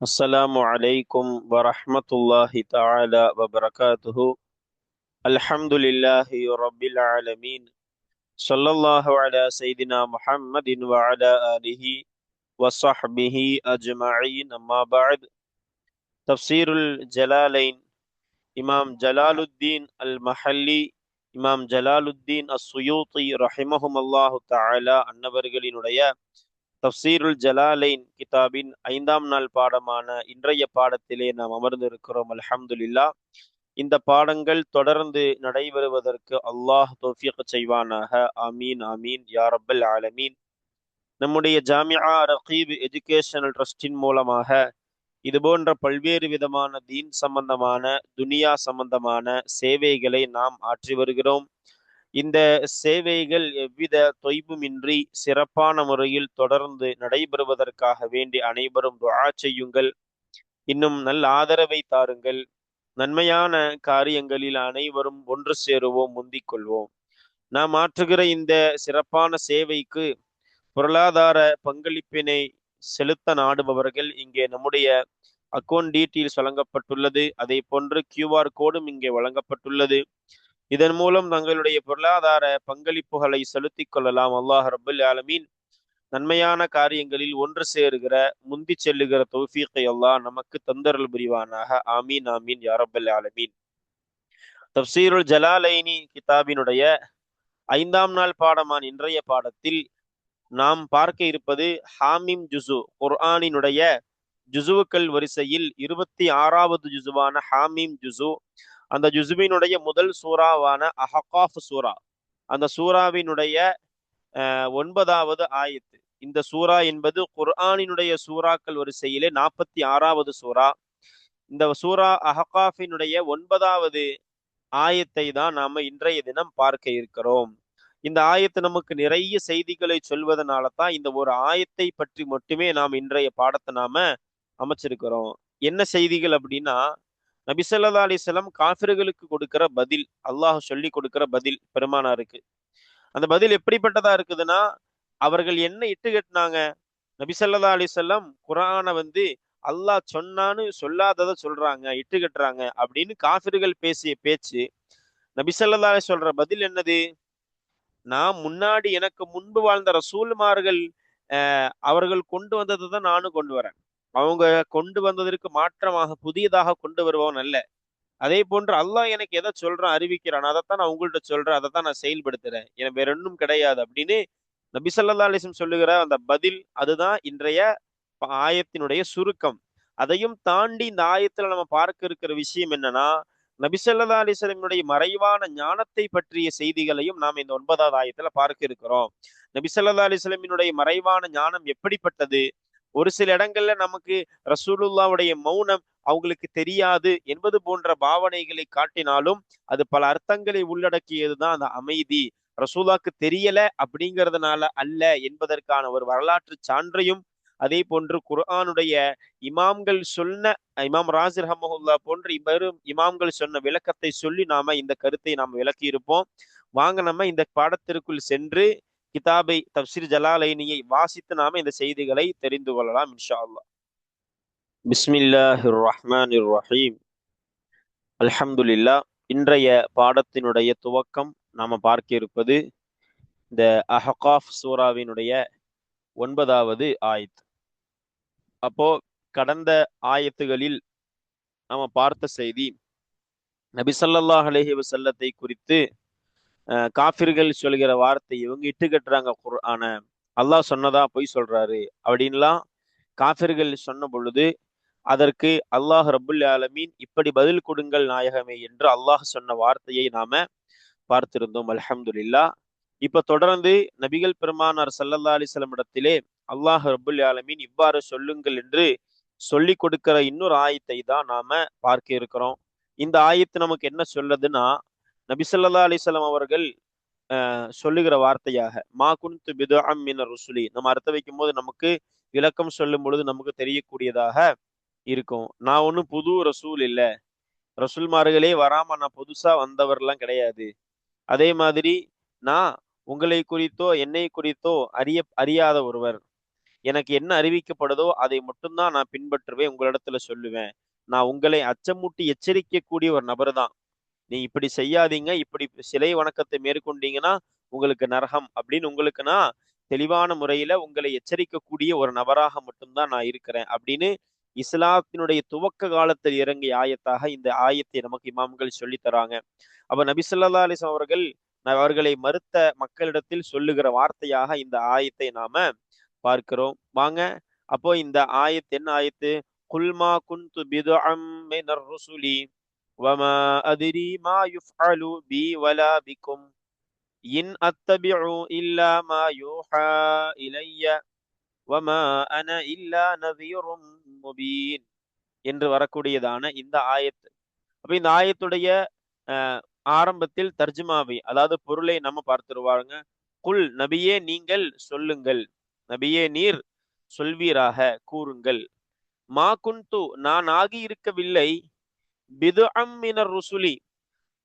السلام عليكم ورحمة الله تعالى وبركاته. الحمد لله رب العالمين. صلى الله على سيدنا محمد وعلى آله وصحبه أجمعين. أما بعد. تفسير الجلالين இமாம் ஜலாலுத்தீன் அல் மஹல்லி, இமாம் ஜலாலுத்தீன் அஸ்ஸுயூத்தி ரஹிமஹும் அல்லாஹு தஆலா அன்னவர்களினுடைய தஃசீருல் ஜலாலைன் கிதாபின் 5ஆம் நாள் பாடமான இன்றைய பாடத்திலே நாம் அமர்ந்திருக்கிறோம். அல்ஹம்துலில்லாஹ். இந்த பாடங்கள் தொடர்ந்து நடைபெறுவதற்கு அல்லாஹ் தௌஃபீக் செய்வானாக. ஆமீன் ஆமீன் யா ரப்பல் ஆலமீன். நம்முடைய ஜாமிஆ ரகீப் எஜுகேஷனல் ட்ரஸ்டின் மூலமாக இது போன்ற பல்வேறு விதமான தீன் சம்பந்தமான, துனியா சம்பந்தமான சேவைகளை நாம் ஆற்றி வருகிறோம். இந்த சேவைகள் எவ்வித தொய்வுமின்றி சிறப்பான முறையில் தொடர்ந்து நடைபெறுவதற்காக வேண்டி அனைவரும் துஆ செய்யுங்கள். இன்னும் நல்ல ஆதரவை தாருங்கள். நன்மையான காரியங்களில் அனைவரும் ஒன்று சேருவோம், முந்திக் கொள்வோம். நாம் ஆற்றுகிற இந்த சிறப்பான சேவைக்கு பொருளாதார பங்களிப்பினை செலுத்த நாடுபவர்கள் இங்கே நம்முடைய அக்கௌண்ட் டீட்டெயில்ஸ் வழங்கப்பட்டுள்ளது. அதே போன்று QR கோடும் இங்கே வழங்கப்பட்டுள்ளது. இதன் மூலம் தங்களுடைய பொருளாதார பங்களிப்புகளை செலுத்திக் கொள்ளலாம். அல்லாஹ் ரப்பல் ஆலமீன் நன்மையான காரியங்களில் ஒன்று சேருகிற, முந்தி செல்லுகிற தௌஃபீக்கை அல்லாஹ் நமக்கு தந்தருள் புரிவானாக. ஆமீன் ஆமீன் யா ரப்பல் ஆலமீன். தஃசீருல் ஜலாலைனி கிதாபினுடைய 5ஆம் நாள் பாடமான இன்றைய பாடத்தில் நாம் பார்க்க இருப்பது ஹாமீம் ஜுசு. குர்ஆனினுடைய ஜுசுவுக்கள் வரிசையில் 26வது ஜுசுவான ஹாமீம் ஜுசு. அந்த ஜுசுவினுடைய முதல் சூறாவான அஹகாஃப் சூரா, அந்த சூறாவினுடைய 9வது ஆயத்து. இந்த சூரா என்பது குர்ஆனினுடைய சூறாக்கள் வரிசையிலே 46வது சூரா. இந்த சூரா அஹகாஃபினுடைய 9வது ஆயத்தை தான் நாம இன்றைய தினம் பார்க்க இருக்கிறோம். இந்த ஆயத்து நமக்கு நிறைய செய்திகளை சொல்வதனால தான் இந்த ஒரு ஆயத்தை பற்றி மட்டுமே நாம் இன்றைய பாடத்தை நாம அமைச்சிருக்கிறோம். என்ன செய்திகள் அப்படின்னா, நபி ஸல்லல்லாஹு அலைஹி வஸல்லம் காஃபிர்களுக்கு கொடுக்கிற பதில், அல்லாஹ் சொல்லி கொடுக்கிற பதில் பெருமானாருக்கு. அந்த பதில் எப்படிப்பட்டதா இருக்குதுன்னா, அவர்கள் என்ன இட்டு கட்டினாங்க? நபி ஸல்லல்லாஹு அலைஹி வஸல்லம் குர்ஆனை அல்லாஹ் சொன்னான்னு சொல்லாததை சொல்றாங்க, இட்டு கட்டுறாங்க அப்படின்னு காஃபிர்கள் பேசிய பேச்சு. நபி ஸல்லல்லாஹு அலைஹி சொல்ற பதில் என்னது? நான் முன்னாடி எனக்கு முன்பு வாழ்ந்த ரசூல்மார்கள் அவர்கள் கொண்டு வந்ததை தான் நானும் கொண்டு வரேன். அவங்க கொண்டு வந்ததற்கு மாற்றமாக புதியதாக கொண்டு வருபவன் அல்ல. அதே போன்று அல்லாஹ் எனக்கு எதை சொல்றான், அறிவிக்கிறான், அதைத்தான் நான் உங்கள்கிட்ட சொல்றேன், அதைத்தான் நான் செயல்படுத்துறேன், எனக்கு வேற ஒன்றும் கிடையாது அப்படின்னு நபி ஸல்லல்லாஹு அலைஹி வஸல்லம் சொல்லுகிற அந்த பதில், அதுதான் இன்றைய ஆயத்தினுடைய சுருக்கம். அதையும் தாண்டி இந்த ஆயத்துல நம்ம பார்க்க இருக்கிற விஷயம் என்னன்னா, நபி ஸல்லல்லாஹு அலைஹி வஸல்லமுடைய மறைவான ஞானத்தை பற்றிய செய்திகளையும் நாம் இந்த 9வது ஆயத்துல பார்க்க இருக்கிறோம். நபி ஸல்லல்லாஹு அலைஹி வஸல்லமுடைய மறைவான ஞானம் எப்படிப்பட்டது? ஒரு சில இடங்கள்ல நமக்கு ரசூலுல்லாவுடைய மௌனம் அவங்களுக்கு தெரியாது என்பது போன்ற பாவனைகளை காட்டினாலும், அது பல அர்த்தங்களை உள்ளடக்கியதுதான் அந்த அமைதி. ரசூலாக்கு தெரியல அப்படிங்கிறதுனால அல்ல என்பதற்கான ஒரு வரலாற்று சான்றையும், அதே போன்று குர்ஆனுடைய இமாம்கள் சொன்ன, இமாம் ராசி ரஹ்மஹுல்லா போன்ற இவரும் இமாம்கள் சொன்ன விளக்கத்தை சொல்லி நாம இந்த கருத்தை நாம் விளக்கி இருப்போம். வாங்க நம்ம இந்த பாடத்திற்குள் சென்று கிதாபை தப்சீர் ஜலாலைனியை வாசித்து நாம இந்த செய்திகளை தெரிந்து கொள்ளலாம் இன்ஷா அல்லாஹ். பிஸ்மில்லாஹிர் ரஹ்மானிர் ரஹீம். அல்ஹம்துலில்லாஹ். இன்றைய பாடத்தினுடைய துவக்கம் நாம பார்க்க இருப்பது இந்த அஹகாஃப் சூராவினுடைய 9வது ஆயத். அப்போ கடந்த ஆயத்துகளில் நாம பார்த்த செய்தி, நபி ஸல்லல்லாஹு அலைஹி வஸல்லத்தை குறித்து காஃபிர்கள் சொல்கிற வார்த்தை, இவங்க இட்டு கட்டுறாங்க குர்ஆன, அல்லாஹ் சொன்னதா பொய் சொல்றாரு அப்படின்லாம் காஃபிர்கள் சொன்ன பொழுது, அதற்கு அல்லாஹ் ரப்புல் ஆலமீன் இப்படி பதில் கொடுங்கள் நாயகமே என்று அல்லாஹ் சொன்ன வார்த்தையை நாம பார்த்திருந்தோம். அல்ஹம்துலில்லாஹ். இப்ப தொடர்ந்து நபிகள் பெருமானார் ஸல்லல்லாஹு அலைஹி வஸல்லம் இடத்திலே அல்லாஹ் ரப்புல் ஆலமீன் இவ்வாறு சொல்லுங்கள் என்று சொல்லி கொடுக்கிற இன்னொரு ஆயத்தை தான் நாம பார்க்க இருக்கிறோம். இந்த ஆயத்து நமக்கு என்ன சொல்லுதுன்னா, நபி ஸல்லல்லாஹு அலைஹி வஸல்லம் அவர்கள் சொல்லுகிற வார்த்தையாக, மா குன்து பிதுஅம் மினர் ருசுலி, நம்ம அர்த்தம் வைக்கும் போது நமக்கு விளக்கம் சொல்லும் பொழுது நமக்கு தெரியக்கூடியதாக இருக்கும். நான் ஒன்றும் புது ரசூல் இல்லை, ரசூல்மார்களே வராம நான் புதுசா வந்தவர்லாம் கிடையாது. அதே மாதிரி நான் உங்களை குறித்தோ என்னை குறித்தோ அறியாத ஒருவர். எனக்கு என்ன அறிவிக்கப்படுதோ அதை மட்டும்தான் நான் பின்பற்றுவேன், உங்களிடத்துல சொல்லுவேன். நான் உங்களை அச்சமூட்டி எச்சரிக்கக்கூடிய ஒரு நபர் தான். நீ இப்படி செய்யாதீங்க, இப்படி சிலை வணக்கத்தை மேற்கொண்டீங்கன்னா உங்களுக்கு நரகம் அப்படின்னு உங்களுக்கு நான் தெளிவான முறையில உங்களை எச்சரிக்கக்கூடிய ஒரு நபராக மட்டும்தான் நான் இருக்கிறேன் அப்படின்னு இஸ்லாத்தினுடைய துவக்க காலத்தில் இறங்கிய ஆயத்தாக இந்த ஆயத்தை நமக்கு இமாம்கள் சொல்லி தராங்க. அப்ப நபி ஸல்லல்லாஹு அலைஹி வஸல்லம் அவர்கள் அவர்களை மறுத்த மக்களிடத்தில் சொல்லுகிற வார்த்தையாக இந்த ஆயத்தை நாம பார்க்கிறோம். வாங்க அப்போ இந்த ஆயத் என்ன ஆயத்து? குல்மா குன்து பிதுஅம் மினர் ருசுலி வமா அதிரி மா யுஃஅலு பி வலா பிக்கும் இன் அத்தபிஉ இல்லா மா யூஹா இலைய வமா அன இல்லா நதீரும் முபீன் என்று வரக்கூடியதான இந்த ஆயத். அப்ப இந்த ஆயத்துடைய அஹ், ஆரம்பத்தில் தர்ஜுமாவை, அதாவது பொருளை நம்ம பார்த்துருவாங்க. குல் நபியே நீங்கள் சொல்லுங்கள், நபியே நீர் சொல்வீராக, கூறுங்கள். மா குன்து நான் ஆகி இருக்கவில்லை, பிதுஅம் மினர் ருசுலி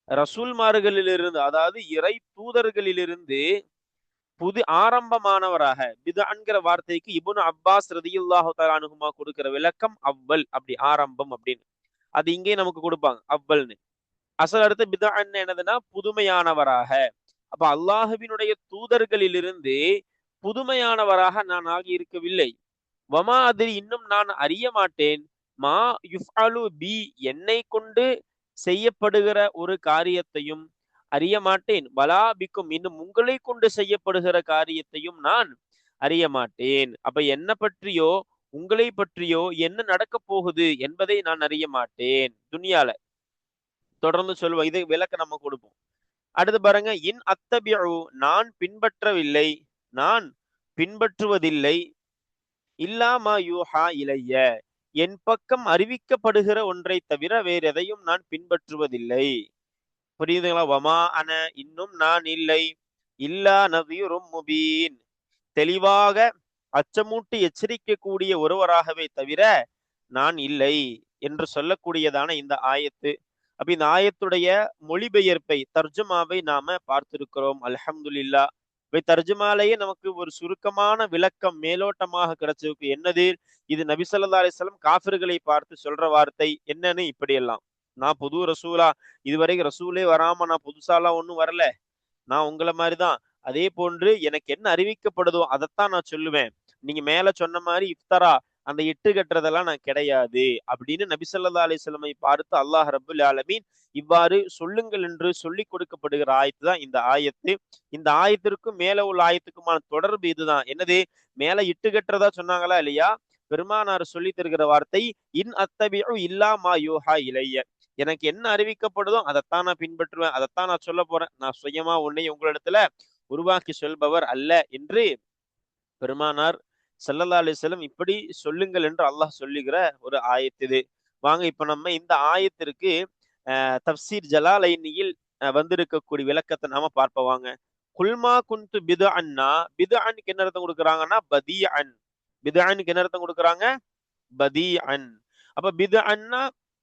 ரசூல்மார்களிலிருந்து, அதாவது இறை தூதர்களிலிருந்து புது ஆரம்பமானவராக. பிதுஅன்கிற வார்த்தைக்கு இப்னு அப்பாஸ் ரதியல்லாஹு தஆலா அன்ஹுமா கொடுக்கிற விளக்கம் அவ்வல், அப்படி ஆரம்பம் அப்படின்னு. அது இங்கே நமக்கு கொடுப்பாங்க அவ்வல்னு. அசல் அடுத்து பிதுஅன் என்னதுன்னா புதுமையானவராக. அப்ப அல்லாஹுவினுடைய தூதர்களிலிருந்து புதுமையானவராக நான் ஆகி இருக்கவில்லை. வமா அதிரி இன்னும் நான் அறிய மாட்டேன். மா யுஃஅலு பி என்னை கொண்டு செய்யப்படுகிற ஒரு காரியத்தையும் அறிய மாட்டேன். வலா பிக்கும் இன்னும் உங்களை கொண்டு செய்யப்படுகிற காரியத்தையும் நான் அறிய மாட்டேன். அப்ப என்ன பற்றியோ உங்களை பற்றியோ என்ன நடக்க போகுது என்பதை நான் அறிய மாட்டேன். துனியால தொடர்ந்து சொல்லுவோம், இது விளக்க நம்ம கொடுப்போம். அடுத்து பாருங்க, இன் அத்தபிஉ நான் பின்பற்றவில்லை, நான் பின்பற்றுவதில்லை, இல்லாமா யூஹா இலைய என் பக்கம் அறிவிக்கப்படுகிற ஒன்றை தவிர வேற எதையும் நான் பின்பற்றுவதில்லை. புரியுதுங்களா? வமா அன இன்னும் நான் இல்லை, இல்லா நதீரும் முபீன் தெளிவாக அச்சமூட்டி எச்சரிக்கக்கூடிய ஒருவராகவே தவிர நான் இல்லை என்று சொல்லக்கூடியதான இந்த ஆயத்து. அப்ப இந்த ஆயத்துடைய மொழிபெயர்ப்பை, தர்ஜுமாவை நாம பார்த்திருக்கிறோம். அல்ஹம்துலில்லாஹ். இவை தர்ஜுமாலேயே நமக்கு ஒரு சுருக்கமான விளக்கம் மேலோட்டமாக கிடைச்சிருக்கு. என்னது? இது நபி ஸல்லல்லாஹு அலைஹி வஸல்லம் காஃபிர்களை பார்த்து சொல்ற வார்த்தை என்னன்னு இப்படியெல்லாம். நான் புது ரசூலா, இதுவரைக்கும் ரசூலே வராம நான் புதுசாலாம் ஒன்றும் வரல, நான் உங்களை மாதிரிதான். அதே போன்று எனக்கு என்ன அறிவிக்கப்படுதோ அதைத்தான் நான் சொல்லுவேன். நீங்க மேல சொன்ன மாதிரி இஃப்தரா அந்த இட்டு கட்டுறதெல்லாம் நான் கிடையாது அப்படின்னு நபி ஸல்லல்லாஹு அலைஹி வஸல்லமை பார்த்து அல்லாஹ் ரப்புல் ஆலமீன் இவ்வாறு சொல்லுங்கள் என்று சொல்லி கொடுக்கப்படுகிற ஆயத்து தான் இந்த ஆயத்து. இந்த ஆயத்திற்கும் மேல உள்ள ஆயத்துக்குமான தொடர்பு இதுதான். என்னது? மேல இட்டு கட்டுறதா சொன்னாங்களா இல்லையா? பெருமானார் சொல்லி தருகிற வார்த்தை இன் அத்தபிஉ இல்லா மா யூஹா இலைய எனக்கு என்ன அறிவிக்கப்படுதோ அதைத்தான் நான் பின்பற்றுவேன், அதைத்தான் நான் சொல்ல போறேன். நான் சுயமா உன்னை உங்களிடத்துல உருவாக்கி சொல்பவர் அல்ல என்று பெருமானார் ஸல்லல்லாஹு அலைஹி வஸல்லம் இப்படி சொல்லுங்கள் என்று அல்லாஹ் சொல்லுகிற ஒரு ஆயத்து இது. வாங்க இப்ப நம்ம இந்த ஆயத்திற்கு தப்சீர் ஜலாலைனியில் வந்திருக்கக்கூடிய விளக்கத்தை நாம பார்ப்போம் வாங்க. குல்மா குன்து பிதுஅன்னா, பிதுஅன்க்கு என்ன அர்த்தம் கொடுக்குறாங்கன்னா பதீஅன். பிதுஅன்க்கு என்ன அர்த்தம் கொடுக்குறாங்க? பதீஅன். அப்ப பிதுஅன்னா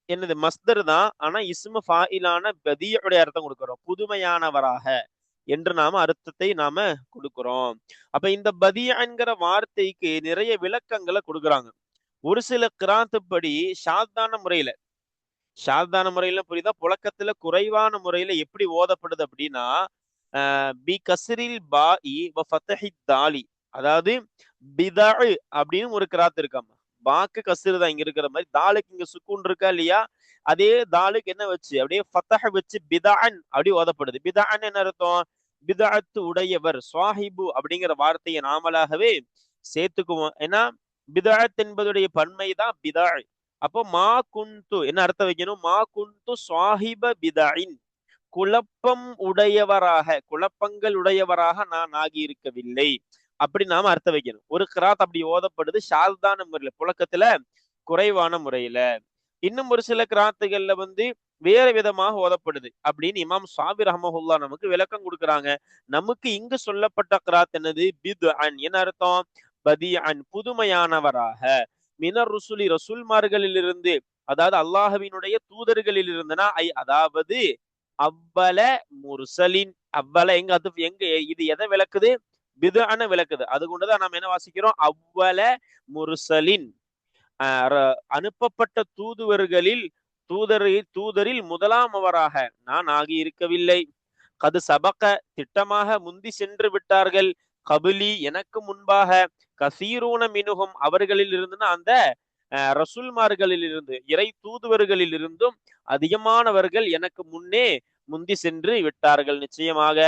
என்னது? மஸ்தர் தான். ஆனா இஸ்மு ஃபாயிலான பதீஉடைய அர்த்தம் கொடுக்கிறோம், புதுமையானவராக என்று நாம அர்த்தத்தை நாம கொடுக்கிறோம். அப்ப இந்த பதீஅன்கிற வார்த்தைக்கு நிறைய விளக்கங்களை கொடுக்குறாங்க. ஒரு சில கிராத்துப்படி ஷாத்தான முறையில, ஷாத்தான முறையில புரியுதா, புழக்கத்துல குறைவான முறையில எப்படி ஓதப்படுது அப்படின்னா பி கஸ்ரில் பாஇ வ ஃபத்ஹி தாலி, அதாவது பிதா அப்படின்னு ஒரு கிராத் இருக்காம, பாக்கு கஸ்ரு தான் இங்க இருக்கிற மாதிரி, தாலுக்கு இங்க சுக்கூன் இருக்கா இல்லையா, அதே தாலுக்கு என்ன வச்சு அப்படியே ஃபத்தஹ் வச்சு பிதான் அப்படி ஓதப்படுது. பிதான் என்ன அர்த்தம்? பிதாத்து உடையவர், சுவாஹிபு அப்படிங்கிற வார்த்தையை நாமளாகவே சேர்த்துக்குவோம். ஏன்னா பிதாத் என்பதுடைய பன்மை தான் பிதா. அப்போ மா குந்து என்ன அர்த்தம் வைக்கணும்? மா குந்து சுவாஹிப பிதாயின் குழப்பம் உடையவராக, குழப்பங்கள் உடையவராக நான் ஆகி இருக்கவில்லை அப்படி நாம அர்த்தம் வைக்கணும். ஒரு கிராத் அப்படி ஓதப்படுது ஷால்தான முறையில, புழக்கத்துல குறைவான முறையில. இன்னும் ஒரு சில கிராத்துகள்ல வேற விதமாக ஓதப்படுது அப்படின்னு இமாம் ஷாபி ரஹ்மஹுல்லாஹ் நமக்கு விளக்கம் கொடுக்குறாங்க. நமக்கு இங்கு சொல்லப்பட்ட கிராத் என்னது? பித்அன் என்ன அர்த்தம்? பதீஅன் புதுமையானவராக, மினர் ருசுலி ரசூல்மார்களிலிருந்து, அதாவது அல்லாஹ்வினுடைய தூதர்களில் இருந்தனா அதாவது அவ்வல முர்சலின். அவ்வல எங்க அது எங்க இது எதை விளக்குது? பிதுஅன விளக்குது. அது கொண்டுதான் நாம் என்ன வாசிக்கிறோம்? அவ்வல முர்சலின், அனுப்பப்பட்ட தூதரில் முதலாமவராக நான் ஆகி இருக்கவில்லை. கது சபக்க, திட்டமாக முந்தி சென்று விட்டார்கள். கபிலி, எனக்கு முன்பாக. கசீரூன மினுகும், அவர்களில் இருந்து, அந்த ரசூல்மார்களில் இருந்து, இறை தூதுவர்களில் இருந்தும் அதிகமானவர்கள் எனக்கு முன்னே முந்தி சென்று விட்டார்கள் நிச்சயமாக.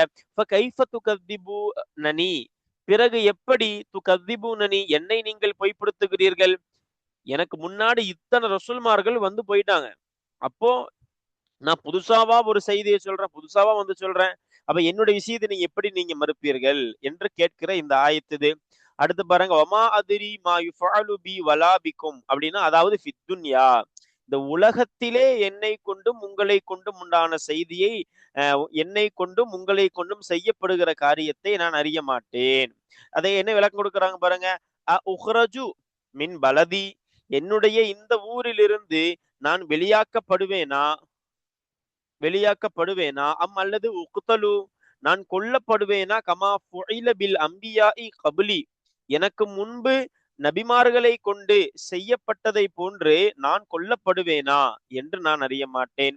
நனி, பிறகு எப்படி நனி, என்னை நீங்கள் பொய்ப்படுத்துகிறீர்கள்? எனக்கு முன்னாடி இத்தனை ரசூல்மார்கள் வந்து போயிட்டாங்க. அப்போ நான் புதுசாவா ஒரு செய்தியை சொல்றேன், புதுசாவா வந்து சொல்றேன். அப்ப என்னுடைய விஷயத்தை நீங்க எப்படி நீங்க மறுப்பீர்கள் என்று கேட்கிற இந்த ஆயத்து. அடுத்து பாருங்க, ஒமா அதிரி மா யுஃபஅலு பி வலா பிக்கும் அப்படின்னா, அதாவது ஃபித்துன்யா, இந்த உலகத்திலே என்னை கொண்டும் உங்களை கொண்டும் உண்டான செய்தியை, என்னை கொண்டும் உங்களை கொண்டும் செய்யப்படுகிற காரியத்தை நான் அறிய மாட்டேன். அதை என்ன விளக்கம் கொடுக்குறாங்க பாருங்க. உஹ்ரஜு மின் பலதி, என்னுடைய இந்த ஊரிலிருந்து நான் வெளியாக்கப்படுவேனா அல்லது உக்தலு, நான் கொல்லப்படுவேனா, கமா ஃபுஇல பில் அம்பியாஇ கப்லி, எனக்கு முன்பு நபிமார்களை கொண்டு செய்யப்பட்டதை போன்று நான் கொல்லப்படுவேனா என்று நான் அறிய மாட்டேன்.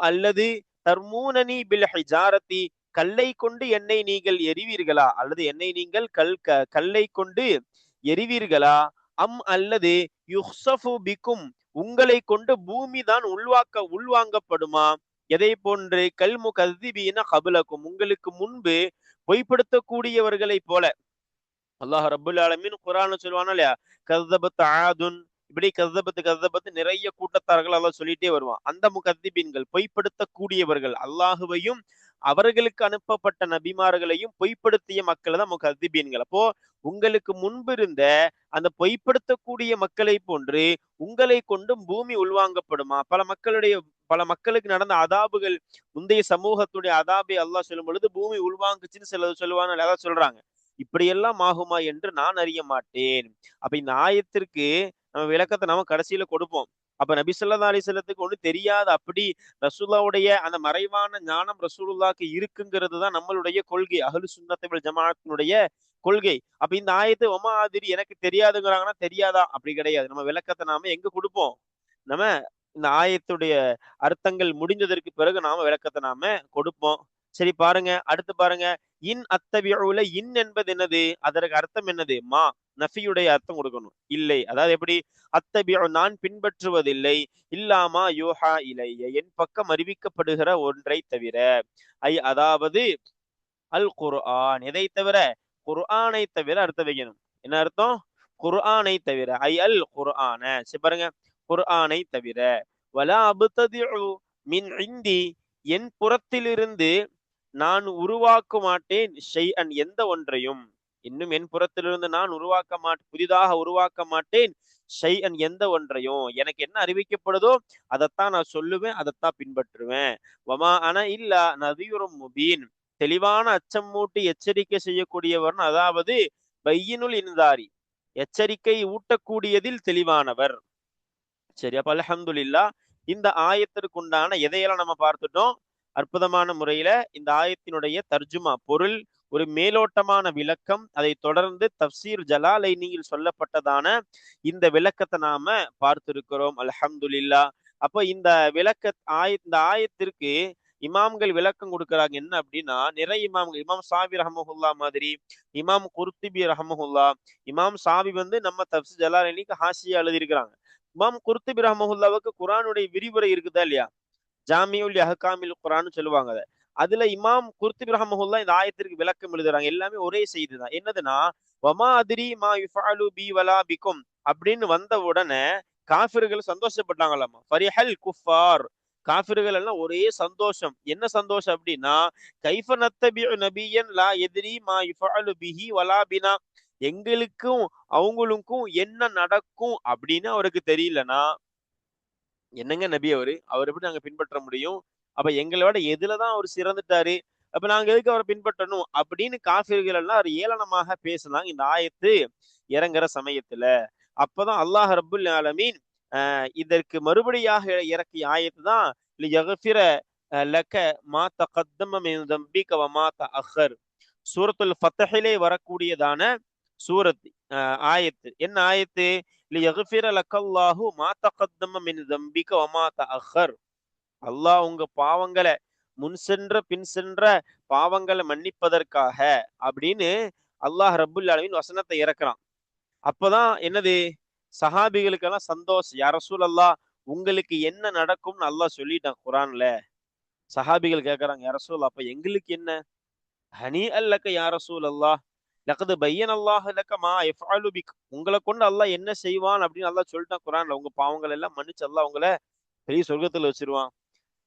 அல்லது தர்மூனனி பில் ஹிஜாரத்தி, கல்லை கொண்டு என்னை நீங்கள் எரிவீர்களா, அல்லது என்னை நீங்கள் கல்லை கொண்டு எரிவீர்களா, அல்லது யுஹ்சஃபு பிக்கும், உங்களை கொண்டு பூமி தான் உள்வாங்கப்படுமா, எதை போன்று கல்மு கஸ்திபீன கபுலக்கும், உங்களுக்கு முன்பு பொய்ப்படுத்தக்கூடியவர்களை போல. அல்லாஹ் ரப்புல் ஆலமீன் குர்ஆன்ல சொல்வானா இல்லையா, கஸ்ஸபத் ஆதுன், இப்படி கஸ்ஸபத் நிறைய கூட்டத்தார்கள் அல்லாஹ் சொல்லிட்டே வருவான். அந்த முகத்திபீன்கள், பொய்ப்படுத்தக்கூடியவர்கள், அல்லாஹுவையும் அவர்களுக்கு அனுப்பப்பட்ட நபிமார்களையும் பொய்ப்படுத்திய மக்கள் தான் முகத்திபீன்கள். அப்போ உங்களுக்கு முன்பு இருந்த அந்த பொய்ப்படுத்தக்கூடிய மக்களை போன்று உங்களை கொண்டும் பூமி உள்வாங்கப்படுமா? பல மக்களுக்கு நடந்த அதாபுகள், முந்தைய சமூகத்துடைய அதாபை அல்லாஹ் சொல்லும் பொழுது பூமி உள்வாங்குச்சுன்னு சிலது சொல்லுவாங்க, அதான் சொல்றாங்க. இப்படியெல்லாம் ஆகுமா என்று நான் அறிய மாட்டேன். அப்ப இந்த ஆயத்திற்கு நம்ம விளக்கத்தை நம்ம கடைசியில கொடுப்போம். அப்ப நபி ஸல்லல்லாஹு அலைஹி வஸல்லத்துக்கு ஒண்ணு தெரியாது, அப்படி ரசூலுல்லாவுடைய அந்த மறைவான ஞானம் ரசூலுல்லாஹ்க்கு இருக்குங்கிறது தான் நம்மளுடைய கொள்கை, அஹ்லு சுன்னத் வல் ஜமாஅத்தினுடைய கொள்கை. அப்ப இந்த ஆயத்து ஒமா ஆதிரி, எனக்கு தெரியாதுங்கிறாங்கன்னா தெரியாதா? அப்படி கிடையாது. நம்ம விளக்கத்தை நாம எங்க கொடுப்போம்? நம்ம இந்த ஆயத்துடைய அர்த்தங்கள் முடிஞ்சதற்கு பிறகு நாம விளக்கத்தை நாம கொடுப்போம். சரி பாருங்க, அடுத்து பாருங்க. அத்தபியுல என்பது என்னது? அதற்கு அர்த்தம் என்னது? நஃபியுடைய அர்த்தம் கொடுக்கணும். இல்லை, அதாவது எப்படி? அத்தபியு, நான் பின்பற்றுவதில்லை, இல்லாமா யூஹா இலைய, என் பக்கம் அறிவிக்கப்படுகிற ஒன்றை தவிர. அதாவது அல் குர்ஆன், எதை தவிர? குர்ஆனை தவிர அர்த்தம் வைக்கணும். என்ன அர்த்தம்? குர்ஆனை தவிர, அல் குர்ஆன. சரி பாருங்க, குர்ஆனை தவிர. வலா அப்ததிஉ மின் இந்தி, என் புறத்திலிருந்து நான் உருவாக்க மாட்டேன், ஷைஅன், எந்த ஒன்றையும். இன்னும் என் புறத்திலிருந்து நான் புதிதாக உருவாக்க மாட்டேன், ஷைஅன், எந்த ஒன்றையும். எனக்கு என்ன அறிவிக்கப்படுதோ அதைத்தான் நான் சொல்லுவேன், அதைத்தான் பின்பற்றுவேன். வமா அன இல்லா நதீரும் முபீன், தெளிவான அச்சம் மூட்டி எச்சரிக்கை செய்யக்கூடியவர், அதாவது பையினுல் இன்தாரி, எச்சரிக்கை ஊட்டக்கூடியதில் தெளிவானவர். சரி, அப்ப அல்ஹம்துலில்லாஹ், இந்த ஆயத்திற்குண்டான எதையெல்லாம் நம்ம பார்த்துட்டோம். அற்புதமான முறையில இந்த ஆயத்தினுடைய தர்ஜுமா, பொருள், ஒரு மேலோட்டமான விளக்கம், அதை தொடர்ந்து தப்சீர் ஜலாலைனியில் சொல்லப்பட்டதான இந்த விளக்கத்தை நாம பார்த்திருக்கிறோம். அல்ஹம்துலில்லாஹ். அப்போ இந்த இந்த ஆயத்திற்கு இமாம்கள் விளக்கம் கொடுக்கறாங்க. என்ன அப்படின்னா, நிறைய இமாம்கள், இமாம் சாவி ரஹமஹுல்லா மாதிரி, இமாம் குர்துபி ரஹமஹுல்லா, இமாம் சாவி வந்து நம்ம தப்சீர் ஜலாலைனிக்கு ஹாஷியா எழுதியிருக்கிறாங்க. இமாம் குர்துபி ரஹமஹுல்லாவுக்கு குர்ஆனுடைய விரிவுரை இருக்குதா இல்லையா, ஜாமியுல் அஹ்காமில் குர்ஆன் சொல்லுவாங்க. அதுல இமாம் குர்துபி ரஹ்மஹுல்லாஹ் இந்த ஆயத்திற்கு விளக்கம் எழுதுறாங்க. எல்லாமே ஒரே செய்தி தான். என்னதுன்னா, வமா அதிரி மா யுஃபஅலு பி வலா பிக்கும் அப்படின்னு வந்த உடனே காஃபிர்கள் சந்தோஷப்பட்டாங்களாமா. ஃபரிஹல் குஃபார், காஃபிர்கள் எல்லாம் ஒரே சந்தோஷம். என்ன சந்தோஷம் அப்படின்னா, கைஃப நத்தபிஉ நபியன் லா எதிரி மா யுஃபஅலு பிஹி வலா பினா, எங்களுக்கும் அவங்களுக்கும் என்ன நடக்கும் அப்படின்னு அவருக்கு தெரியலனா, என்னங்க நபி அவர் எப்படி நாங்க பின்பற்ற முடியும்? அப்ப எங்களோட எதுலதான் அவர் சிறந்துட்டாரு, அப்ப நாங்க எதுக்கு அவரை பின்பற்றணும் அப்படின்னு காஃபிர்கள் எல்லாம் அவர் ஏளனமாக பேசினாங்க இந்த ஆயத்து இறங்குற சமயத்துல. அப்பதான் அல்லாஹ் ரப்புல் ஆலமீன் இதற்கு மறுபடியாக இறக்கிய ஆயத்து தான் லியக்ஃபிர லக மா தகத்தம மின் தம்பிக வ மா தஅக்கர், சூரத்துல் ஃபத்ஹிலே வரக்கூடியதான சூரத் ஆயத்து. என்ன ஆயத்து? லியக்ஃபிர லக்கல்லாஹு மா தகத்தம மின் தம்பிக வமா தஅக்கர். அல்லாஹ் உங்க பாவங்களை முன் சென்ற பின் சென்ற பாவங்களை மன்னிப்பதற்காக அப்படின்னு அல்லாஹ் ரப்புல் ஆலமீன் வசனத்தை இறக்குறான். அப்பதான் என்னது, சஹாபிகளுக்கெல்லாம் சந்தோஷம். யா ரசூலல்லாஹ், உங்களுக்கு என்ன நடக்கும்னு அல்லாஹ் சொல்லிட்டான் குரான்ல. சஹாபிகள் கேட்கறாங்க, யா ரசூல், அப்ப எங்களுக்கு என்ன? ஹனி அல்லக்க யா ரசூலல்லாஹ், லக்கது பையன் அல்லாஹ் லக்க மா யஃஅலு பிக். உங்களை கொண்டு அல்லாஹ் என்ன செய்வான் அப்படின்னு அல்லாஹ் சொல்லிட்டான் குரான்ல. உங்க பாவங்கள் எல்லாம் மன்னிச்சு அல்லாஹ் உங்களை பெரிய சொர்க்கத்துல வச்சிருவான்.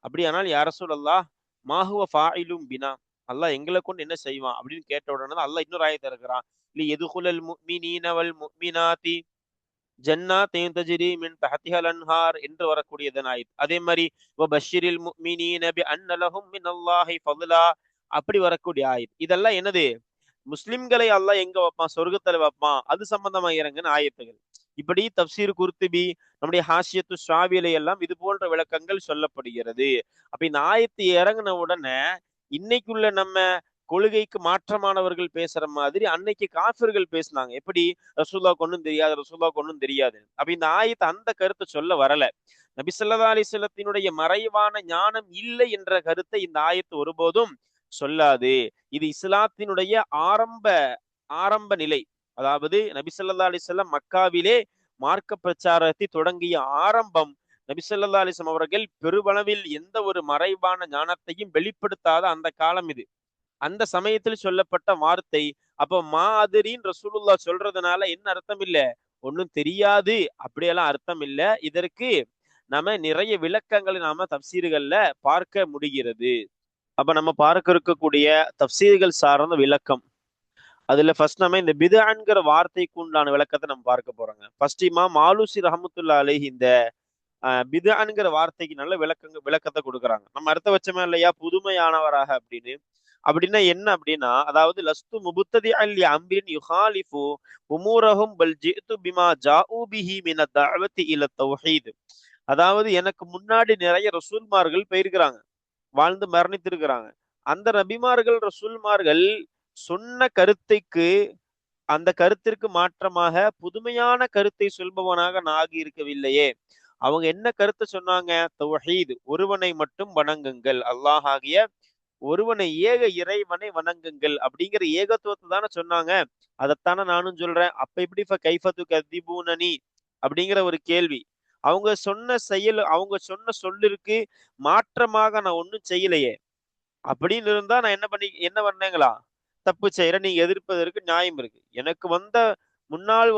அப்படியானால் யா ரசூலல்லாஹ் மா ஹுவ ஃபாயிலும் பினா, அல்லாஹ் எங்களை கொண்டு என்ன செய்வான் அப்படின்னு கேட்ட உடனே தான் அல்லாஹ் இன்னொரு ஆயத்தை இருக்கிறான். லி யதுகுலல் முஃமினீன வல் முஃமினாத்தி ஜன்னாத்தின் தஜ்ரி மின் தஹ்திஹல் அன்ஹார் என்று வரக்கூடியதன் ஆயத். அதே மாதிரி வபஷ்ஷிரில் முஃமினீன பி அன்ன லஹும் மினல்லாஹி ஃபضலா அப்படி வரக்கூடிய ஆயத். இதெல்லாம் என்னது, முஸ்லிம்களை அல்லாஹ் எங்க வைப்பான்? சொர்க்கத்துல வைப்பான். அது சம்பந்தமா இறங்குன ஆயத்துகள். இப்படி தப்சீர் குர்துபி, நம்முடைய ஹாஷியத்து ஷாவிலை எல்லாம் இது போன்ற விளக்கங்கள் சொல்லப்படுகிறது. அப்ப இந்த ஆயத்து இறங்கின உடனே இன்னைக்குள்ள நம்ம கொள்கைக்கு மாற்றமானவர்கள் பேசுற மாதிரி அன்னைக்கு காஃபிர்கள் பேசினாங்க. எப்படி? ரசூலுல்லாஹ்வுக்கு ஒண்ணும் தெரியாது, ரசூலுல்லாஹ்வுக்கு ஒண்ணும் தெரியாது. அப்ப இந்த ஆயத்து அந்த கருத்தை சொல்ல வரல. நபி ஸல்லல்லாஹு அலைஹி வஸல்லத்தினுடைய மறைவான ஞானம் இல்லை என்ற கருத்தை இந்த ஆயத்து ஒருபோதும் சொல்லாது. இது இஸ்லாத்தினுடைய ஆரம்ப ஆரம்ப நிலை. அதாவது நபி ஸல்லல்லாஹு அலைஹி வஸல்லம் மக்காவிலே மார்க்க பிரச்சாரத்தை தொடங்கிய ஆரம்பம். நபி ஸல்லல்லாஹு அலைஹி வஸல்லம் அவர்கள் பெருமளவில் எந்த ஒரு மறைவான ஞானத்தையும் வெளிப்படுத்தாத அந்த காலம் இது. அந்த சமயத்தில் சொல்லப்பட்ட வார்த்தை. அப்ப மாதிரின்னு ரசூலுல்லாஹ் சொல்றதுனால என்ன அர்த்தம் இல்ல? ஒன்னும் தெரியாது அப்படியெல்லாம் அர்த்தம் இல்ல. இதற்கு நம்ம நிறைய விளக்கங்களை நாம தப்சீர்கள்ல பார்க்க முடிகிறது. அப்ப நம்ம பார்க்க இருக்கக்கூடிய தப்சீர்கள் சார்ந்த விளக்கம். அதுல ஃபர்ஸ்ட் நம்ம இந்த பித்அன்கிற வார்த்தைக்கு உண்டான விளக்கத்தை நம்ம பார்க்க போறோங்க. ஃபர்ஸ்ட் இமாம் ஆலூசி ரஹ்மத்துல்லாஹி அலைஹி இந்த பித்அன்கிற வார்த்தைக்கு நல்ல விளக்கத்தை கொடுக்குறாங்க. நம்ம அர்த்த வச்சோமா இல்லையா, புதுமையானவராக அப்படின்னு. அப்படின்னா என்ன அப்படின்னா, அதாவது லஸ்து முபுத்ததிஅன் லி அம்ரின் யுகாலிஃபு உமூரஹும் பல் ஜிஅது பிமா ஜாஊ பிஹி மின தஅவதி இல தௌஹீத். அதாவது எனக்கு முன்னாடி நிறைய ரசூல்மார்கள் போயிருக்கிறாங்க, வாழ்ந்து மரணித்திருக்கிறாங்க. அந்த நபிமார்கள் ரசூல்மார்கள் சொன்ன கருத்தைக்கு, அந்த கருத்திற்கு மாற்றமாக புதுமையான கருத்தை சொல்பவனாக நான் ஆகி இருக்கவில்லையே. அவங்க என்ன கருத்தை சொன்னாங்க? தௌஹீத், ஒருவனை மட்டும் வணங்குங்கள், அல்லாஹ் ஆகிய ஒருவனை, ஏக இறைவனை வணங்குங்கள் அப்படிங்கிற ஏகத்துவத்தை தானே சொன்னாங்க. அதைத்தானே நானும் சொல்றேன். அப்ப எப்படி கைஃபத்து கதிபூனனி அப்படிங்கிற ஒரு கேள்வி. அவங்க சொன்ன செயல், அவங்க சொன்ன சொல்லிற்கு மாற்றமாக நான் ஒன்றும் செய்யலையே. அப்படின்னு இருந்தா நான் என்ன பண்ணேங்களா? தப்பு செய்யற, நீங்க எதிர்ப்பதற்கு நியாயம் இருக்கு. எனக்கு முன்னால்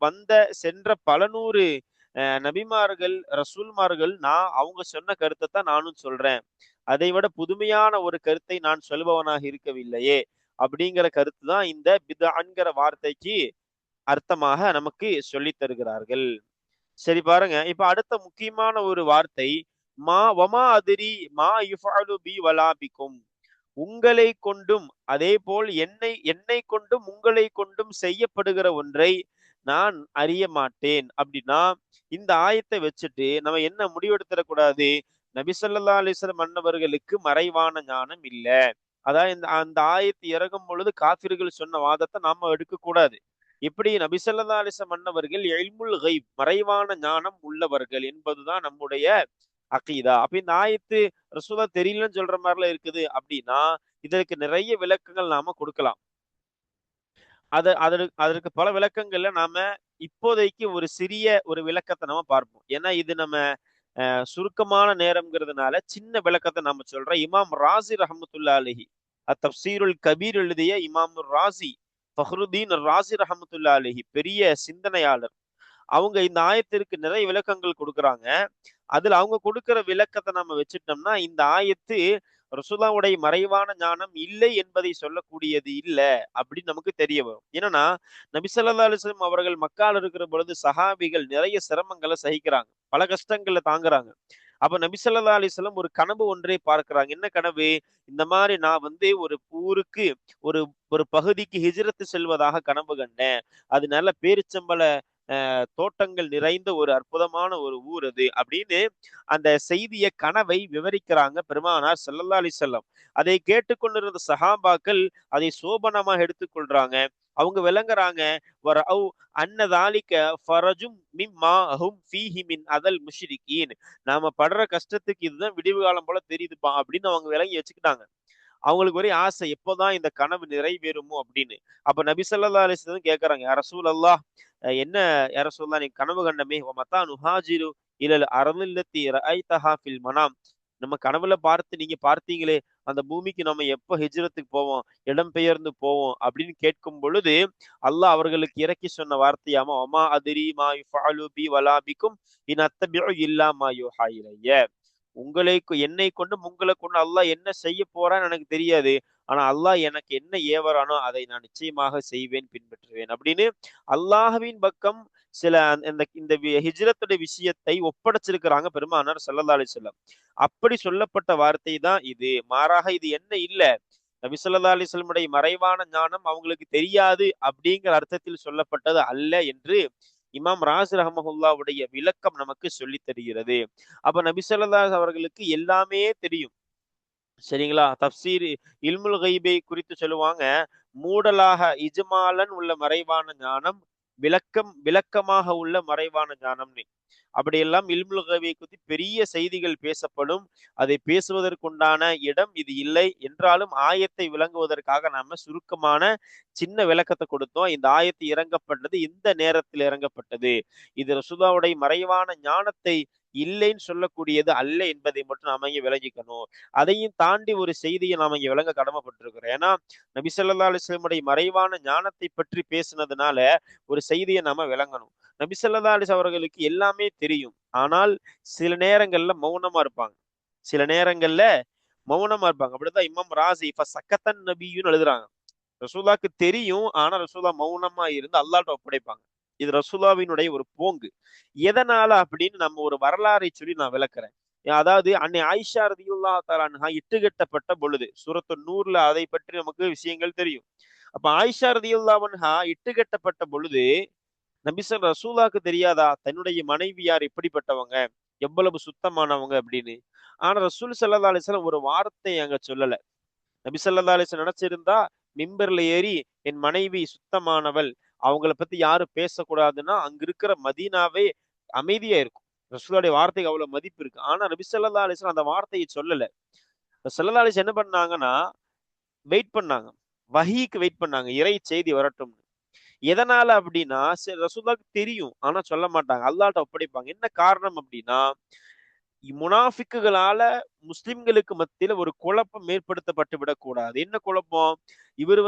வந்த சென்ற பல நூறு நபிமார்கள் ரசூல்மார்கள் நான் அவங்க சொன்ன கருத்தை தான் நானும் சொல்றேன். அதை விட புதுமையான ஒரு கருத்தை நான் சொல்பவனாக இருக்கவில்லையே அப்படிங்கிற கருத்து தான் இந்த பித்அன்கிற வார்த்தைக்கு அர்த்தமாக நமக்கு சொல்லி தருகிறார்கள். சரி பாருங்க, இப்ப அடுத்த முக்கியமான ஒரு வார்த்தை மா வமா அதிரி மா யுஃஅலு பி வலா பிக்கும். உங்களை கொண்டும் அதே போல் என்னை கொண்டும் உங்களை கொண்டும் செய்யப்படுகிற ஒன்றை நான் அறிய மாட்டேன். அப்படின்னா இந்த ஆயத்தை வச்சுட்டு நம்ம என்ன முடிவெடுத்துடக்கூடாது? நபி ஸல்லல்லாஹு அலைஹி வஸல்லம் மன்னவர்களுக்கு மறைவான ஞானம் இல்ல. அதாவது அந்த ஆயத்து இறங்கும் பொழுது காஃபிர்கள் சொன்ன வாதத்தை நாம எடுக்க கூடாது. இப்படி நபி ஸல்லல்லாஹு அலைஹி வஸல்லம் மன்னவர்கள் இல்முல் கைப், மறைவான ஞானம் உள்ளவர்கள் என்பதுதான் நம்முடைய அகீதா. அப்ப இந்த ஆயத்து ரசூலா தெரியலன்னு சொல்ற மாதிரிலாம் இருக்குது அப்படின்னா இதற்கு நிறைய விளக்கங்கள் நாம கொடுக்கலாம். அதற்கு பல விளக்கங்கள்ல நாம இப்போதைக்கு ஒரு சிறிய ஒரு விளக்கத்தை நம்ம பார்ப்போம். ஏன்னா இது நம்ம சுருக்கமான நேரம்ங்கிறதுனால சின்ன விளக்கத்தை நாம சொல்றோம். இமாம் ராசி ரஹமத்துல்லா அலிஹி தப்சீருல் கபீர் எழுதிய இமாம் ராசி ஃபஹ்ருதீன் ராசி ரஹமத்துல்லா அலிஹி பெரிய சிந்தனையாளர். அவங்க இந்த ஆயத்திற்கு நிறைய விளக்கங்கள் கொடுக்குறாங்க. அதுல அவங்க கொடுக்கிற விளக்கத்தை நம்ம வச்சுட்டோம்னா இந்த ஆயத்து ரசூலுல்லாஹ்வுடைய மறைவான ஞானம் இல்லை என்பதை சொல்லக்கூடியது இல்ல அப்படின்னு நமக்கு தெரிய வரும். என்னன்னா நபி ஸல்லல்லாஹு அலைஹி வஸல்லம் அவர்கள் மக்கால இருக்கிற பொழுது சஹாபிகள் நிறைய சிரமங்களை சகிக்கிறாங்க, பல கஷ்டங்களை தாங்குறாங்க. அப்ப நபி ஸல்லல்லாஹு அலைஹி வஸல்லம் ஒரு கனவு ஒன்றை பார்க்கிறாங்க. என்ன கனவு? இந்த மாதிரி நான் ஒரு ஊருக்கு ஒரு ஒரு பகுதிக்கு ஹிஜ்ரத்து செல்வதாக கனவு கண்டேன். அது நல்ல பேரிச்சம்பள தோட்டங்கள் நிறைந்த ஒரு அற்புதமான ஒரு ஊர் அது அப்படின்னு அந்த செய்திய கனவை விவரிக்கிறாங்க பெருமானார் ஸல்லல்லாஹு அலைஹி வஸல்லம். அதை கேட்டுக்கொண்டிருந்த சஹாபாக்கள் அதை சோபனமாக எடுத்துக்கொள்றாங்க. அவங்க விளங்குறாங்க வரஅவ் அன்ன தாலிக ஃபரஜும் மிம்மா ஹும் ஃபீஹி மின் அதல் முஷ்ரிகீன். நாம படுற கஷ்டத்துக்கு இதுதான் விடிவு காலம் போல தெரியுதுப்பா அப்படின்னு அவங்க விளங்கி வச்சுக்கிட்டாங்க. அவங்களுக்கு ஒரே ஆசை எப்போதான் இந்த கனவு நிறைவேறுமோ அப்படின்னு. அப்ப நபி ஸல்லல்லாஹு அலைஹி வஸல்லம் கேட்கறாங்க, யா ரசூலல்லாஹ் என்ன யா ரசூலல்லாஹ் நீ கனவு கண்டமே வ மத்தா நுஹாஜிரு இலல் அர்தில்லத்தி ரஅய்தஹா ஃபில் மனாம். நம்ம கனவுல பார்த்து நீங்க பார்த்தீங்களே அந்த பூமிக்கு நம்ம எப்ப ஹிஜ்ரத்துக்கு போவோம், இடம்பெயர்ந்து போவோம் அப்படின்னு கேட்கும் பொழுது, அல்லாஹ் அவர்களுக்கு இறக்கி சொன்ன வார்த்தையாம வமா அதிரி மா யுஃபஅலு பி வலா பிக்கும் இன் அத்தபிஉ இல்லா மா யூஹா இலைய. என்னை கொண்டும் உங்களை கொண்டு அல்லாஹ் என்ன செய்ய போறான்னு எனக்கு தெரியாது. ஆனா அல்லாஹ் எனக்கு என்ன ஏவறானோ அதை நான் நிச்சயமாக செய்வேன், பின்பற்றுவேன் அப்படின்னு அல்லாஹ்வின் பக்கம் சில இந்த ஹிஜ்ரத்துடைய விஷயத்தை ஒப்படைச்சிருக்கிறாங்க பெருமானார் ஸல்லல்லாஹு அலைஹி வஸல்லம். அப்படி சொல்லப்பட்ட வார்த்தை தான் இது. மாறாக இது என்ன இல்ல. நபி ஸல்லல்லாஹு அலைஹி வஸல்லமுடைய மறைவான ஞானம் அவங்களுக்கு தெரியாது அப்படிங்கிற அர்த்தத்தில் சொல்லப்பட்டது அல்ல என்று இமாம் ராஸ் ரஹ்மஹுல்லாவுடைய விளக்கம் நமக்கு சொல்லித் தருகிறது. அப்ப நபி ஸல்லல்லாஹு அவர்களுக்கு எல்லாமே தெரியும். சரிங்களா? தப்சீர் இல்முல் கைபை குறித்து சொல்லுவாங்க. மூடலாக இஜ்மாலன் உள்ள மறைவான ஞானம், விளக்கமாக உள்ள மறைவான ஞானம்னு. அப்படியெல்லாம் இல்முல் கைபை குறித்து பெரிய செய்திகள் பேசப்படும். அதை பேசுவதற்குண்டான இடம் இது இல்லை என்றாலும் ஆயத்தை விளங்குவதற்காக நாம சுருக்கமான சின்ன விளக்கத்தை கொடுத்தோம். இந்த ஆயத்து இறங்கப்பட்டது இந்த நேரத்தில் இறங்கப்பட்டது. இது ரசூலுல்லாஹ்வுடைய மறைவான ஞானத்தை இல்லைன்னு சொல்லக்கூடியது அல்ல என்பதை மட்டும் நாம இங்க விளங்கிக்கணும். அதையும் தாண்டி ஒரு செய்தியை நாம இங்க விளங்க கடமைப்பட்டிருக்கிறோம். ஏன்னா நபி ஸல்லல்லாஹு அலைஹி வஸல்லம் மறைவான ஞானத்தை பற்றி பேசுனதுனால ஒரு செய்தியை நாம விளங்கணும். நபி ஸல்லல்லாஹு அலைஹி அவர்களுக்கு எல்லாமே தெரியும். ஆனால் சில நேரங்கள்ல மௌனமா இருப்பாங்க. சில நேரங்கள்ல மௌனமா இருப்பாங்க. அப்படிதான் இமாம் ராசி சக்கத்தன் நபின்னு எழுதுறாங்க. ரசூலுல்லாஹ்க்கு தெரியும். ஆனா ரசூலுல்லாஹ் மௌனமா இருந்து அல்லாஹ்ட்ட ஒப்படைப்பாங்க. இது ரசூலுல்லாஹ்வினுடைய ஒரு போங்கு. எதனால அப்படின்னு நம்ம ஒரு வரலாறை சொல்லி நான் விளக்குறேன். அதாவது அன்னை ஆயிஷா ரலியல்லாஹு தஆலா அன்ஹா இட்டுக்கட்டப்பட்ட பொழுது சூரத்து நூர்ல அதை பற்றி நமக்கு விஷயங்கள் தெரியும். அப்ப ஆயிஷா ரலியல்லாஹு அன்ஹா இட்டுக்கட்டப்பட்ட பொழுது ரசூலுல்லாஹ்க்கு தெரியாதா தன்னுடைய மனைவியார் எப்படிப்பட்டவங்க, எவ்வளவு சுத்தமானவங்க அப்படின்னு. ஆனா ரசூல் ஸல்லல்லாஹு அலைஹி வஸல்லம் ஒரு வார்த்தை அங்க சொல்லல. நபி ஸல்லல்லாஹு அலைஹி வஸல்லம் நினைச்சிருந்தா மிம்பர்ல ஏறி என் மனைவி சுத்தமானவள், அவங்கள பத்தி யாரும் பேசக்கூடாதுன்னா அங்க இருக்கிற மதீனாவே அமைதியா இருக்கும். ரசூலுடைய வார்த்தைக்கு அவ்வளவு மதிப்பு இருக்கு. ஆனா நபி ஸல்லல்லாஹு அலைஹி வஸல்லம் அந்த வார்த்தையை சொல்லல. ஸல்லல்லாஹு அலைஹி வஸல்லம் என்ன பண்ணாங்கன்னா வெயிட் பண்ணாங்க. வஹீக்கு வெயிட் பண்ணாங்க. இறை செய்தி வரட்டும். எதனால அப்படின்னா சரி ரசூலுல்லாஹ்க்கு தெரியும். ஆனா சொல்ல மாட்டாங்க. அல்லாஹ்ட்ட ஒப்படைப்பாங்க. என்ன காரணம் அப்படின்னா முனாஃபிக்குகளால முஸ்லிம்களுக்கு மத்தியில ஒரு குழப்பம் ஏற்படுத்தப்பட்டு விடக்கூடாது. என்ன குழப்பம்? இவர்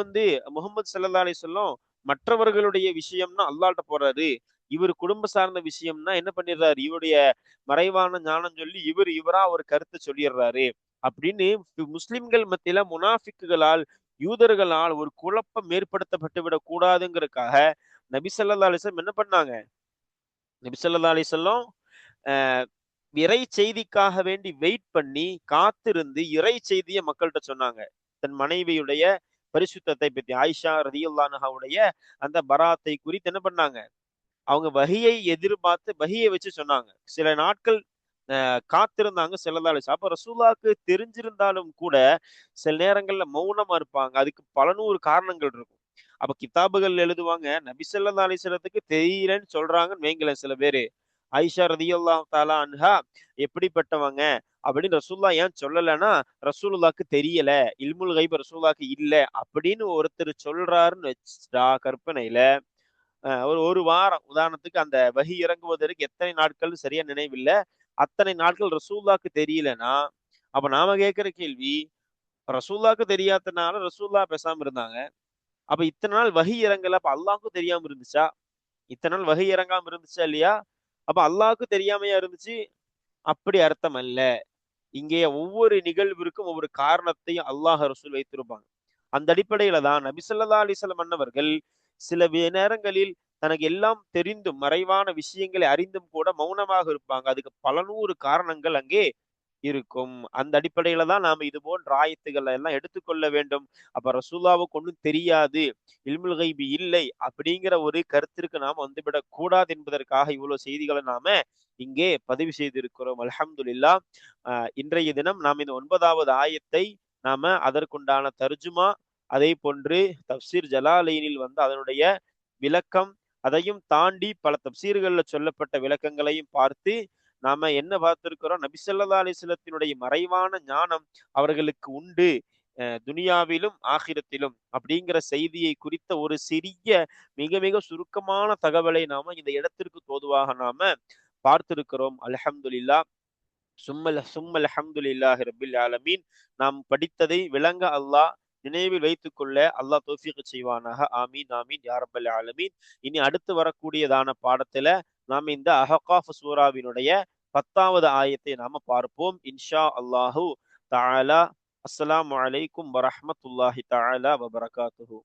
முகமது ஸல்லல்லாஹு அலைஹி வஸல்லம் மற்றவர்களுடைய விஷயம்னா அல்லாஹ்ட்ட போறாரு. இவர் குடும்ப சார்ந்த விஷயம்னா என்ன பண்ணிடுறாரு? இவருடைய மறைவான ஞானம் சொல்லி இவரா ஒரு கருத்தை சொல்லிடுறாரு. அப்படின்னு முஸ்லிம்கள் மத்தியில முனாஃபிக்குகளால் யூதர்களால் ஒரு குழப்பம் ஏற்படுத்தப்பட்டு விடக் கூடாதுங்கிறதுக்காக நபி ஸல்லல்லாஹு அலைஹி வஸல்லம் என்ன பண்ணாங்க? நபி ஸல்லல்லாஹு அலைஹி வஸல்லம் இறை செய்திக்காக வேண்டி வெயிட் பண்ணி காத்திருந்து இறை செய்தியை மக்கள்கிட்ட சொன்னாங்க. தன் மனைவியுடைய பரிசுத்தத்தை பத்தி ஆயிஷா ரலியல்லாஹு அன்ஹாவுடைய அந்த பராத்தை குறித்து என்ன பண்ணாங்க? அவங்க வஹியை எதிர்பார்த்து வஹியை வச்சு சொன்னாங்க. சில நாட்கள் காத்திருந்தாங்க ஸல்லல்லாஹு அலைஹி வஸல்லம். அப்ப ரசூலுல்லாஹ்க்கு தெரிஞ்சிருந்தாலும் கூட சில நேரங்கள்ல மௌனமா இருப்பாங்க. அதுக்கு பல நூறு காரணங்கள் இருக்கும். அப்ப கிதாபுகள் எழுதுவாங்க நபி ஸல்லல்லாஹு அலைஹி வஸல்லத்துக்கு தெரியலன்னு சொல்றாங்கன்னு வைங்களேன் சில பேரு. ஆயிஷா ரலியல்லாஹு தஆலா அன்ஹா எப்படிப்பட்டவங்க அப்படின்னு ரசூலுல்லாஹ் ஏன் சொல்லலைன்னா ரசூலுல்லாஹ்க்கு தெரியல. இல்முல் கைப் ரசூலுல்லாஹ்க்கு இல்ல அப்படின்னு ஒருத்தர் சொல்றாருன்னு வச்சுட்டா கற்பனையில ஒரு ஒரு வாரம் உதாரணத்துக்கு அந்த வஹி இறங்குவதற்கு எத்தனை நாட்கள் சரியா நினைவில்ல. அத்தனை நாட்கள் ரசூலுல்லாஹ்க்கு தெரியலன்னா அப்ப நாம கேட்கிற கேள்வி ரசூலுல்லாஹ்க்கு தெரியாதனால ரசூலுல்லாஹ் பேசாம இருந்தாங்க. அப்ப இத்தனை நாள் வஹி இறங்கல அப்ப அல்லாஹ்க்கும் தெரியாம இருந்துச்சா? இத்தனை நாள் வஹி இறங்காம இருந்துச்சா இல்லையா? அப்ப அல்லாஹ்க்கு தெரியாமையா இருந்துச்சு? அப்படி அர்த்தம் அல்ல. இங்கே ஒவ்வொரு நிகழ்விற்கும் ஒவ்வொரு காரணத்தையும் அல்லாஹ் ரசூல் வைத்திருப்பாங்க. அந்த அடிப்படையில தான் நபி ஸல்லல்லாஹு அலைஹி வஸல்லம் அன்னவர்கள் சில நேரங்களில் தனக்கு எல்லாம் தெரிந்தும் மறைவான விஷயங்களை அறிந்தும் கூட மௌனமாக இருப்பாங்க. அதுக்கு பல நூறு காரணங்கள் அங்கே இருக்கும். அந்த அடிப்படையில தான் நாம இது போன்ற ஆயத்துக்கள் எல்லாம் எடுத்துக்கொள்ள வேண்டும். அப்ப ரசூலுல்லாவுக்கு ஒண்ணும் தெரியாது, இல்முல் கைபி இல்லை அப்படிங்கிற ஒரு கருத்திற்கு நாம வந்துவிடக் கூடாது என்பதற்காக இவ்வளவு செய்திகளை நாம இங்கே பதிவு செய்திருக்கிறோம். அல்ஹம்துலில்லாஹ். இன்றைய தினம் நாம் இந்த 9வது ஆயத்தை நாம அதற்குண்டான தர்ஜுமா, அதே போன்று தப்சீர் ஜலாலைனில் வந்து அதனுடைய விளக்கம், அதையும் தாண்டி பல தப்சீர்கள்ல சொல்லப்பட்ட விளக்கங்களையும் பார்த்து நாம என்ன பார்த்திருக்கிறோம், நபி ஸல்லல்லாஹு அலைஹி வஸல்லத்தினுடைய மறைவான ஞானம் அவர்களுக்கு உண்டு, துனியாவிலும் ஆகிரத்திலும் அப்படிங்கிற செய்தியை குறித்த ஒரு சிறிய மிக மிக சுருக்கமான தகவலை நாம இந்த இடத்திற்கு தோதுவாக நாம பார்த்திருக்கிறோம். அல்ஹம்துலில்லாஹ். சும்மல் அல்ஹம்துலில்லாஹி ரப்பில் ஆலமீன். நாம் படித்ததை விளங்க அல்லாஹ் நினைவில் வைத்துக் கொள்ள அல்லாஹ் தௌஃபீக் செய்வானாக. ஆமீன் ஆமீன் யா ரப்பல் ஆலமீன். இனி அடுத்து வரக்கூடியதான பாடத்துல நாம் இந்த அஹ்காஃப் சூராவினுடைய 10வது ஆயத்தை நாம பார்ப்போம் இன்ஷா அல்லாஹு தஆலா. அஸ்ஸலாமு அலைக்கும் வரஹ்மத்துல்லாஹி தஆலா வபரகாத்துஹு.